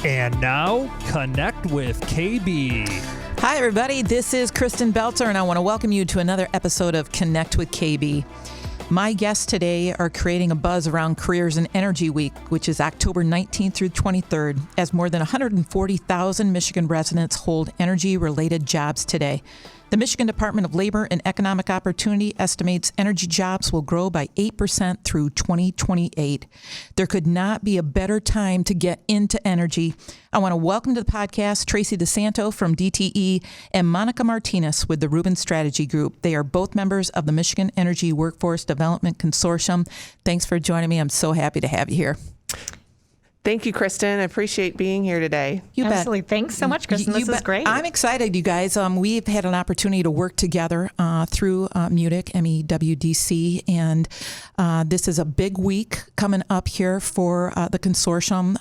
And now, Connect with KB. Hi, everybody. This is Kristin Beltzer, and I want to welcome you to another episode of Connect with KB. My guests today are creating a buzz around Careers in Energy Week, which is October 19th through 23rd, as more than 140,000 Michigan residents hold energy-related jobs today. The Michigan Department of Labor and Economic Opportunity estimates energy jobs will grow by 8% through 2028. There could not be a better time to get into energy. I want to welcome to the podcast Tracy DiSanto from DTE and Monica Martinez with the Ruben Strategy Group. They are both members of the Michigan Energy Workforce Development Consortium. Thanks for joining me. I'm so happy to have you here. Thank you, Kristin. I appreciate being here today. You Absolutely. bet. Thanks so much, Kristin. This is great. I'm excited, you guys. We've had an opportunity to work together through Munich, MEWDC, and this is a big week coming up here for the consortium,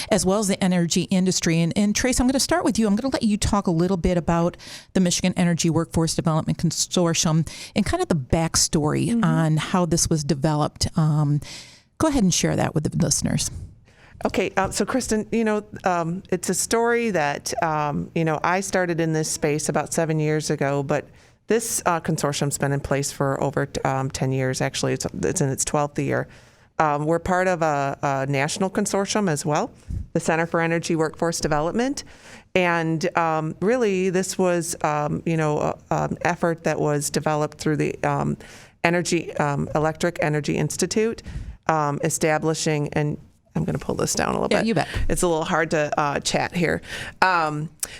as well as the energy industry. And Trace, I'm going to start with you. I'm going to let you talk a little bit about the Michigan Energy Workforce Development Consortium and kind of the backstory on how this was developed. Go ahead and share that with the listeners. Okay, so Kristin, it's a story that, I started in this space about 7 years ago, but this consortium's been in place for over 10 years. Actually, it's in its 12th year. We're part of a national consortium as well, the Center for Energy Workforce Development. And really, this was, an effort that was developed through the Electric Energy Institute, establishing, and I'm going to pull this down a little bit. You bet. It's a little hard to chat here.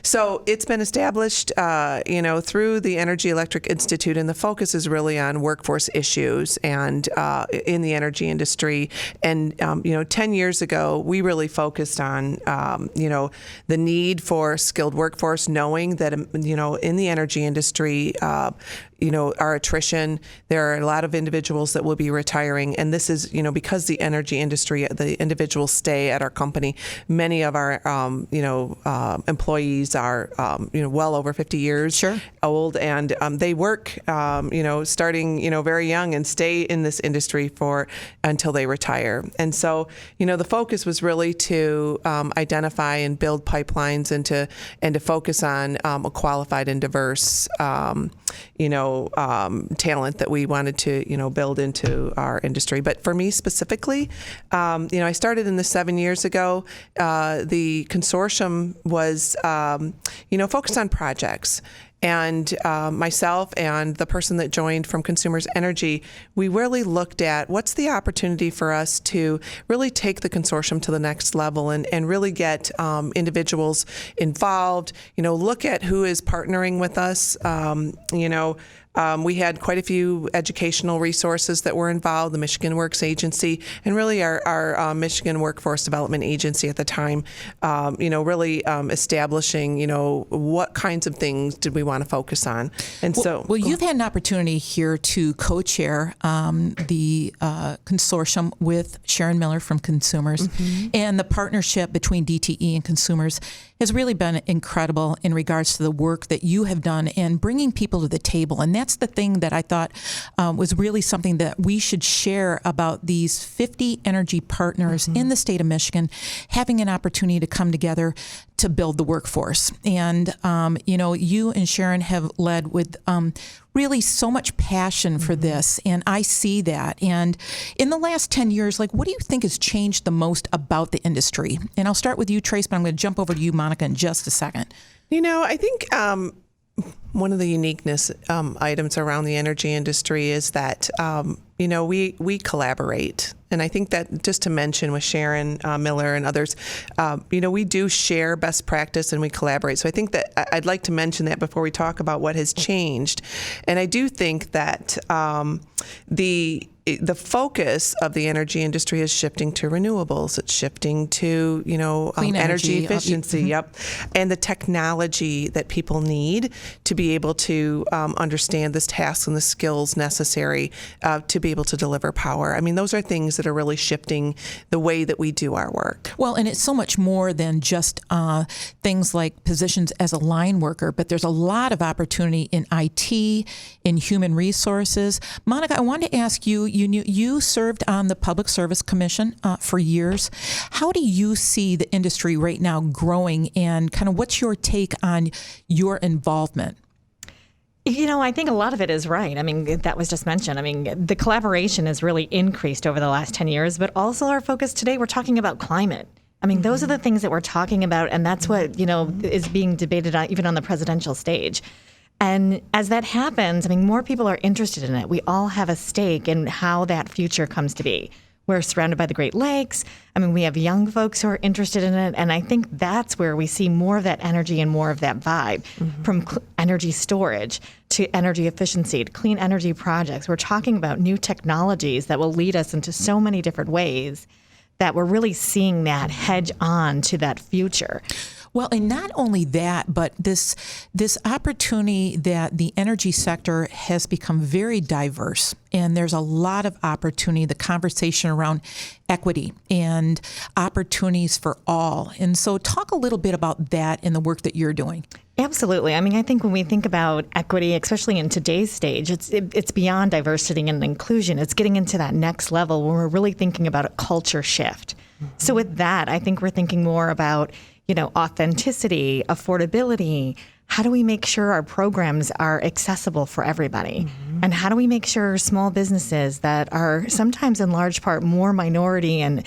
So it's been established, through the Energy Electric Institute, and the focus is really on workforce issues and in the energy industry. And 10 years ago, we really focused on, the need for skilled workforce, knowing that in the energy industry, our attrition, there are a lot of individuals that will be retiring. And this is, because the energy industry, the individuals stay at our company. Many of our, employees are, well over 50 years old, and they work, starting, very young and stay in this industry until they retire. And so, the focus was really to identify and build pipelines and to focus on a qualified and diverse, talent that we wanted to, build into our industry. But for me specifically, I started in this 7 years ago. The consortium was, focused on projects. And myself and the person that joined from Consumers Energy, we really looked at what's the opportunity for us to really take the consortium to the next level and really get individuals involved, look at who is partnering with us, we had quite a few educational resources that were involved, the Michigan Works Agency, and really our Michigan Workforce Development Agency at the time, really establishing, what kinds of things did we want to focus on. And you've had an opportunity here to co-chair the consortium with Sharon Miller from Consumers, and the partnership between DTE and Consumers has really been incredible in regards to the work that you have done and bringing people to the table. And that's the thing that I thought was really something that we should share about these 50 energy partners in the state of Michigan having an opportunity to come together to build the workforce. And, you and Sharon have led with really so much passion for this, and I see that. And in the last 10 years, what do you think has changed the most about the industry? And I'll start with you, Trace, but I'm going to jump over to you, Monica, in just a second. I think one of the uniqueness items around the energy industry is that, we collaborate. And I think that just to mention with Sharon Miller and others, we do share best practice and we collaborate. So I think that I'd like to mention that before we talk about what has changed. And I do think that the focus of the energy industry is shifting to renewables. It's shifting to, energy efficiency. And the technology that people need to be able to understand this task and the skills necessary to be able to deliver power. I mean, those are things that are really shifting the way that we do our work. Well, and it's so much more than just things like positions as a line worker, but there's a lot of opportunity in IT, in human resources. Monica, I wanted to ask you, You served on the Public Service Commission for years. How do you see the industry right now growing, and kind of what's your take on your involvement? I think a lot of it is right. I mean, that was just mentioned. I mean, the collaboration has really increased over the last 10 years, but also our focus today, we're talking about climate. I mean, those are the things that we're talking about, and that's what, is being debated on, even on the presidential stage. And as that happens, I mean, more people are interested in it. We all have a stake in how that future comes to be. We're surrounded by the Great Lakes. I mean, we have young folks who are interested in it. And I think that's where we see more of that energy and more of that vibe, from energy storage to energy efficiency to clean energy projects. We're talking about new technologies that will lead us into so many different ways that we're really seeing that hedge on to that future. Well, and not only that, but this opportunity that the energy sector has become very diverse, and there's a lot of opportunity, the conversation around equity and opportunities for all. And so talk a little bit about that in the work that you're doing. Absolutely. I mean, I think when we think about equity, especially in today's stage, it's beyond diversity and inclusion. It's getting into that next level where we're really thinking about a culture shift. So with that, I think we're thinking more about authenticity, affordability. How do we make sure our programs are accessible for everybody? And how do we make sure small businesses that are sometimes in large part more minority and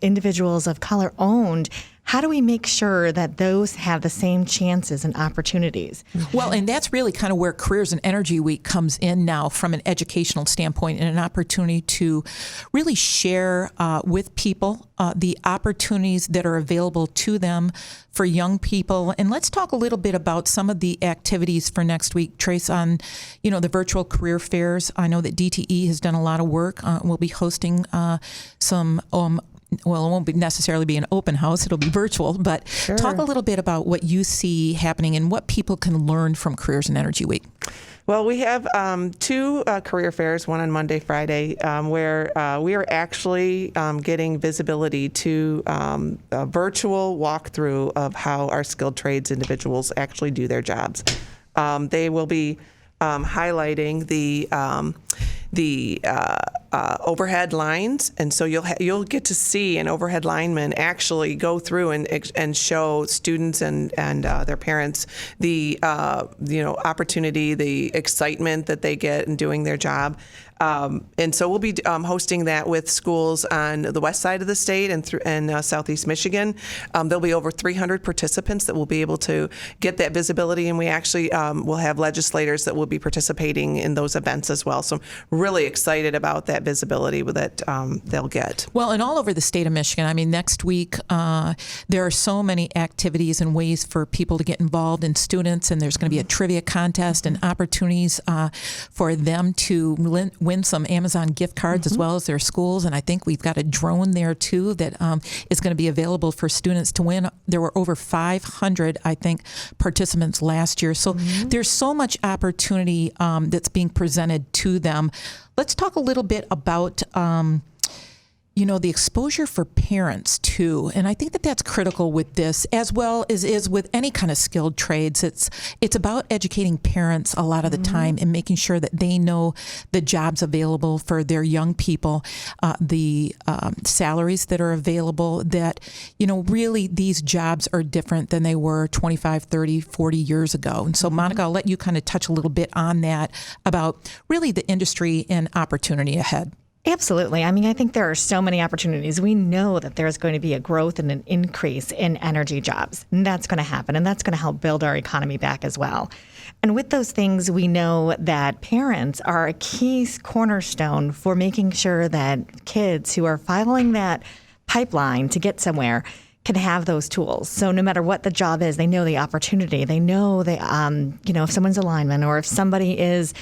individuals of color owned, how do we make sure that those have the same chances and opportunities? Well, and that's really kind of where Careers in Energy Week comes in now from an educational standpoint, and an opportunity to really share with people the opportunities that are available to them for young people. And let's talk a little bit about some of the activities for next week, Trace, on, the virtual career fairs. I know that DTE has done a lot of work. We'll be hosting some well, it won't necessarily be an open house. It'll be virtual. But Talk a little bit about what you see happening and what people can learn from Careers in Energy Week. Well, we have two career fairs, one on Monday, Friday, where we are actually getting visibility to a virtual walkthrough of how our skilled trades individuals actually do their jobs. They will be highlighting the overhead lines, and so you'll get to see an overhead lineman actually go through and show students and their parents the opportunity, the excitement that they get in doing their job. And so we'll be hosting that with schools on the west side of the state and southeast Michigan. There'll be over 300 participants that will be able to get that visibility, and we actually will have legislators that will be participating in those events as well. So I'm really excited about that visibility that they'll get. Well, and all over the state of Michigan. I mean, next week there are so many activities and ways for people to get involved, in students, and there's going to be a trivia contest and opportunities for them to win some Amazon gift cards as well as their schools. And I think we've got a drone there too that is going to be available for students to win. There were over 500, I think, participants last year. So there's so much opportunity that's being presented to them. Let's talk a little bit about the exposure for parents too. And I think that that's critical with this, as well as is with any kind of skilled trades. It's about educating parents a lot of the time and making sure that they know the jobs available for their young people, the salaries that are available, that, really these jobs are different than they were 25, 30, 40 years ago. And so, Monica, I'll let you kind of touch a little bit on that, about really the industry and opportunity ahead. Absolutely. I mean, I think there are so many opportunities. We know that there's going to be a growth and an increase in energy jobs, and that's going to happen, and that's going to help build our economy back as well. And with those things, we know that parents are a key cornerstone for making sure that kids who are following that pipeline to get somewhere can have those tools. So no matter what the job is, they know the opportunity. They know if someone's a lineman, or if somebody is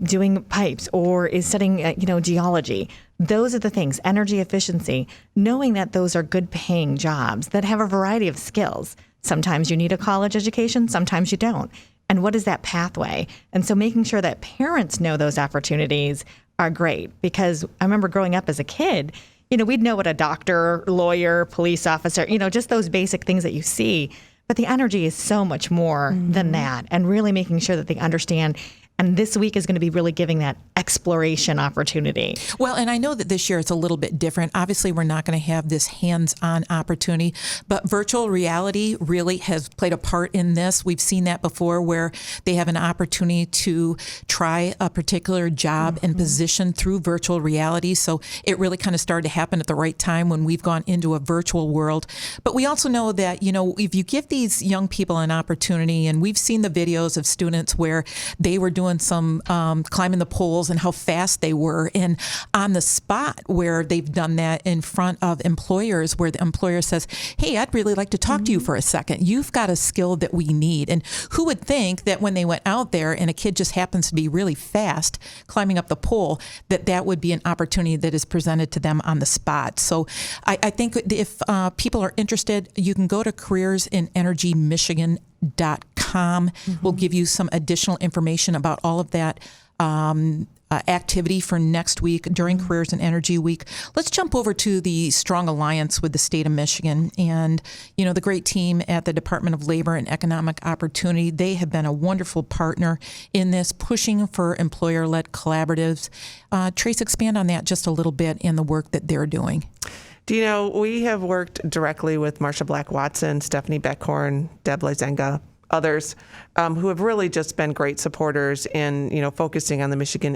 doing pipes, or is studying, geology. Those are the things, energy efficiency, knowing that those are good paying jobs that have a variety of skills. Sometimes you need a college education, sometimes you don't. And what is that pathway? And so making sure that parents know those opportunities are great, because I remember growing up as a kid, we'd know what a doctor, lawyer, police officer, just those basic things that you see. But the energy is so much more than that, and really making sure that they understand And this week is going to be really giving that exploration opportunity. Well, and I know that this year it's a little bit different. Obviously, we're not going to have this hands-on opportunity, but virtual reality really has played a part in this. We've seen that before where they have an opportunity to try a particular job and position through virtual reality. So it really kind of started to happen at the right time when we've gone into a virtual world. But we also know that, if you give these young people an opportunity, and we've seen the videos of students where they were doing some climbing the poles and how fast they were, and on the spot where they've done that in front of employers, where the employer says, hey, I'd really like to talk to you for a second. You've got a skill that we need. And who would think that when they went out there and a kid just happens to be really fast climbing up the pole, that would be an opportunity that is presented to them on the spot. So I think if people are interested, you can go to careersinenergymichigan.com. We'll give you some additional information about all of that activity for next week during Careers in Energy Week. Let's jump over to the strong alliance with the state of Michigan and, the great team at the Department of Labor and Economic Opportunity. They have been a wonderful partner in this, pushing for employer-led collaboratives. Trace, expand on that just a little bit in the work that they're doing. We have worked directly with Marsha Black Watson, Stephanie Beckhorn, Deb Lezenga, others who have really just been great supporters in, focusing on the Michigan,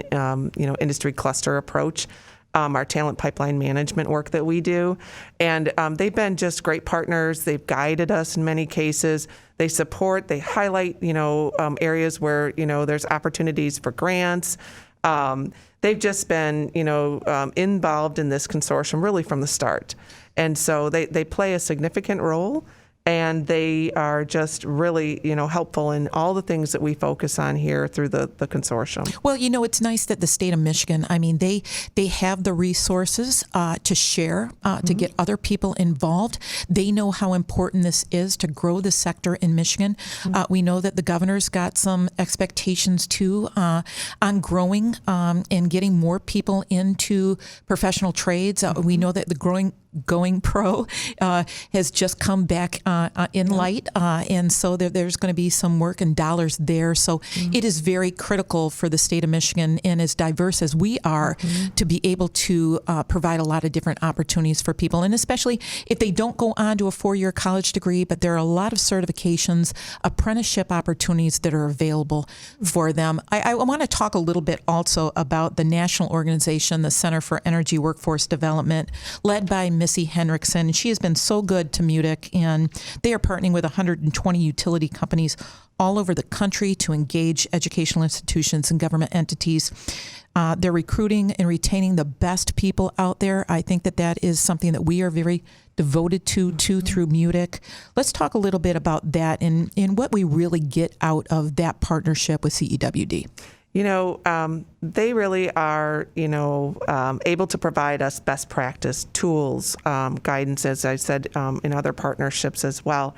industry cluster approach, our talent pipeline management work that we do. And they've been just great partners. They've guided us in many cases. They support, they highlight, areas where, there's opportunities for grants. They've just been, involved in this consortium really from the start. And so they play a significant role. And they are just really, helpful in all the things that we focus on here through the consortium. Well, it's nice that the state of Michigan, they have the resources to share, to get other people involved. They know how important this is to grow the sector in Michigan. We know that the governor's got some expectations, too, on growing and getting more people into professional trades. We know that the Going Pro has just come back in light, and so there's going to be some work and dollars there. So it is very critical for the state of Michigan, and as diverse as we are, to be able to provide a lot of different opportunities for people, and especially if they don't go on to a 4-year college degree, but there are a lot of certifications, apprenticeship opportunities that are available for them. I want to talk a little bit also about the national organization, the Center for Energy Workforce Development, led by Missy Henriksen. She has been so good to MUTIC, and they are partnering with 120 utility companies all over the country to engage educational institutions and government entities. They're recruiting and retaining the best people out there. I think that is something that we are very devoted to through MUTIC. Let's talk a little bit about that and what we really get out of that partnership with CEWD. They really are, able to provide us best practice tools, guidance, as I said, in other partnerships as well.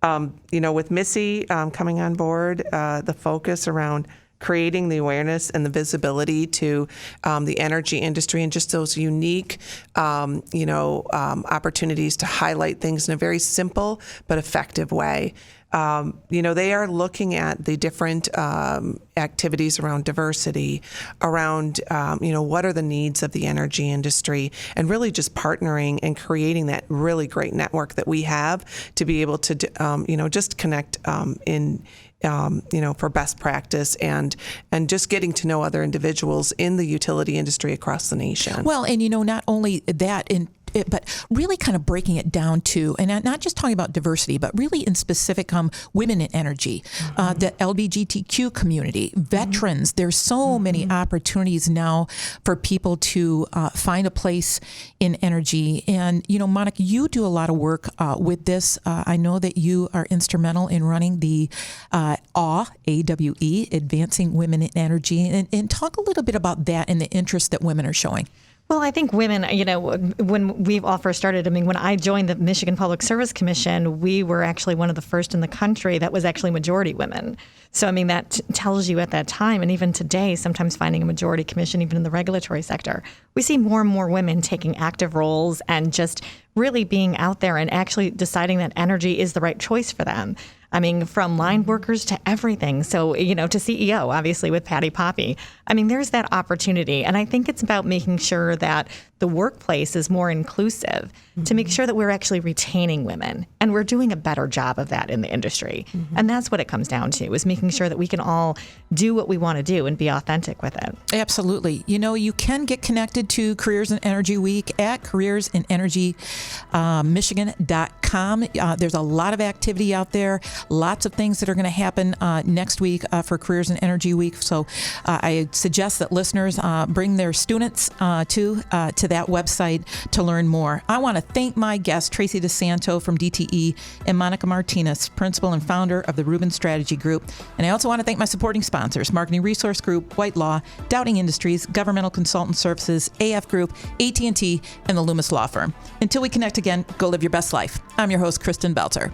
With Missy coming on board, the focus around creating the awareness and the visibility to the energy industry and just those unique, opportunities to highlight things in a very simple but effective way. They are looking at the different activities around diversity, around, what are the needs of the energy industry, and really just partnering and creating that really great network that we have to be able to, just connect for best practice and just getting to know other individuals in the utility industry across the nation. Well, and not only that, but really kind of breaking it down to, and not just talking about diversity, but really in specific women in energy, the LGBTQ community, veterans. There's so many opportunities now for people to find a place in energy. And, Monica, you do a lot of work with this. I know that you are instrumental in running the AWE, Advancing Women in Energy, and talk a little bit about that and the interest that women are showing. Well, I think women, when we all first started, when I joined the Michigan Public Service Commission, we were actually one of the first in the country that was actually majority women. So, that tells you at that time, and even today, sometimes finding a majority commission, even in the regulatory sector, we see more and more women taking active roles and just really being out there and actually deciding that energy is the right choice for them. I mean, from line workers to everything. So, to CEO, obviously, with Patty Poppy. I mean, there's that opportunity. And I think it's about making sure that the workplace is more inclusive to make sure that we're actually retaining women. And we're doing a better job of that in the industry. And that's what it comes down to, is making sure that we can all do what we want to do and be authentic with it. Absolutely. You can get connected to Careers in Energy Week at careersinenergymichigan.com. There's a lot of activity out there, lots of things that are going to happen next week for Careers in Energy Week. So I suggest that listeners bring their students to that website to learn more. I want to thank my guests, Tracy DiSanto from DTE and Monica Martinez, principal and founder of the Ruben Strategy Group. And I also want to thank my supporting sponsors, Marketing Resource Group, White Law, Dowding Industries, Governmental Consultant Services, AF Group, AT&T, and the Loomis Law Firm. Until we connect again, go live your best life. I'm your host, Kristin Beltzer.